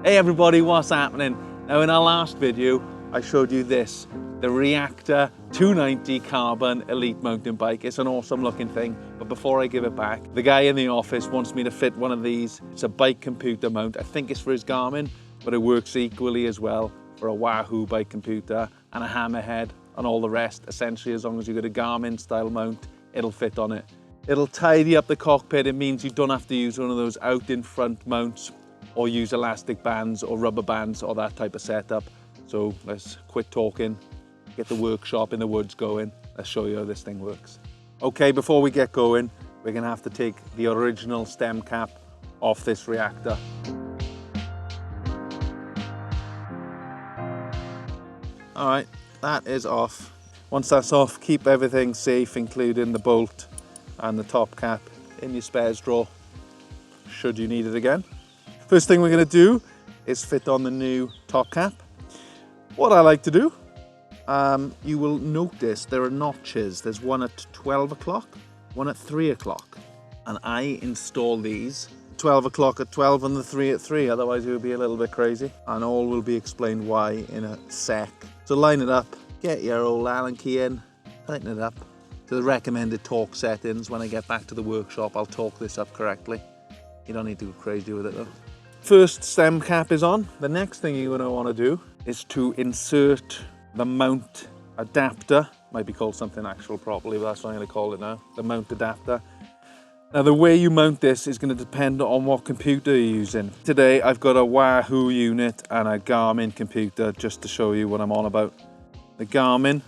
Hey everybody, what's happening? Now in our last video, I showed you this, the Reactor 290 Carbon Elite mountain bike. It's an awesome looking thing, but before I give it back, the guy in the office wants me to fit one of these. It's a bike computer mount. I think it's for his Garmin, but it works equally as well for a Wahoo bike computer and a hammerhead and all the rest. Essentially, as long as you've got a Garmin style mount, it'll fit on it. It'll tidy up the cockpit. It means you don't have to use one of those out in front mounts or use elastic bands or rubber bands or that type of setup. So let's quit talking, get the workshop in the woods going. Let's show you how this thing works. Okay, before we get going, we're gonna have to take the original stem cap off this Reactor. All right, that is off. Once that's off, keep everything safe, including the bolt and the top cap in your spares drawer, should you need it again. First thing we're going to do is fit on the new top cap. What I like to do, you will notice there are notches. There's one at 12 o'clock, one at 3 o'clock. And I install these 12 o'clock at 12 and the 3 at 3, otherwise it would be a little bit crazy. And all will be explained why in a sec. So line it up, get your old Allen key in, tighten it up to the recommended torque settings. When I get back to the workshop, I'll torque this up correctly. You don't need to go crazy with it though. First stem cap is on. The next thing you're going to want to do is to insert the mount adapter. Might be called something actual properly, but that's what I'm going to call it now. The mount adapter. Now the way you mount this is going to depend on what computer you're using. Today I've got a Wahoo unit and a Garmin computer, just to show you what I'm on about. The Garmin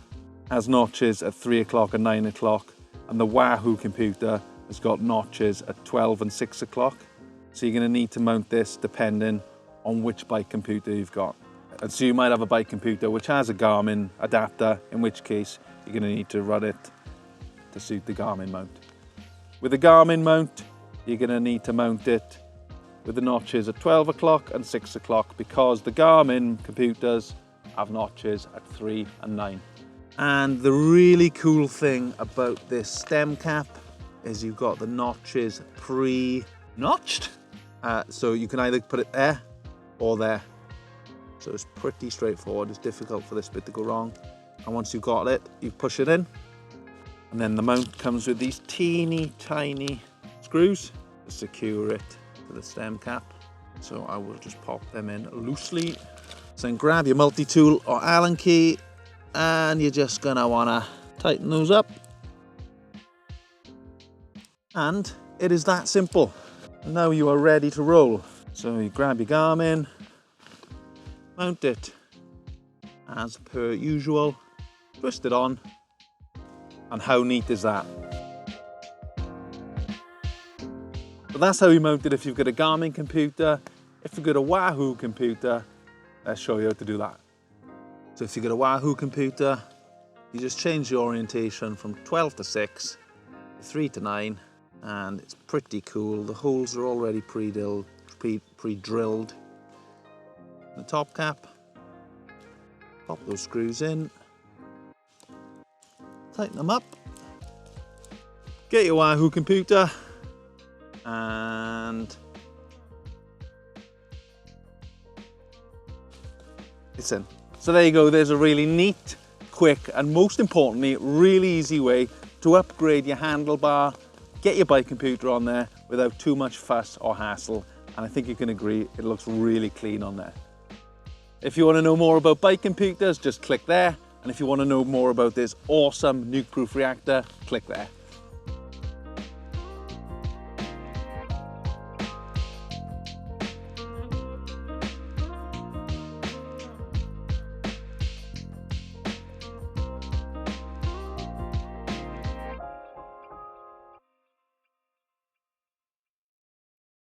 has notches at 3 o'clock and 9 o'clock, and the Wahoo computer has got notches at 12 and 6 o'clock. So you're going to need to mount this depending on which bike computer you've got. And so you might have a bike computer which has a Garmin adapter, in which case you're going to need to run it to suit the Garmin mount. With the Garmin mount, you're going to need to mount it with the notches at 12 o'clock and 6 o'clock, because the Garmin computers have notches at 3 and 9. And the really cool thing about this stem cap is you've got the notches pre-notched. So you can either put it there or there. So it's pretty straightforward. It's difficult for this bit to go wrong. And once you've got it, you push it in. And then the mount comes with these teeny tiny screws to secure it to the stem cap. So I will just pop them in loosely. So then grab your multi-tool or Allen key, and you're just gonna wanna tighten those up. And it is that simple. Now you are ready to roll. So you grab your Garmin, mount it as per usual, twist it on, and how neat is that? But that's how you mount it if you've got a Garmin computer. If you've got a Wahoo computer, let's show you how to do that. So if you've got a Wahoo computer, you just change the orientation from 12 to 6, 3 to 9, and it's pretty cool. The holes are already pre-drilled. The top cap, pop those screws in, tighten them up, get your Wahoo computer, and it's in. So there you go, there's a really neat, quick, and most importantly, really easy way to upgrade your handlebar, get your bike computer on there without too much fuss or hassle. And I think you can agree, it looks really clean on there. If you want to know more about bike computers, just click there. And if you want to know more about this awesome nuke-proof Reactor, click there.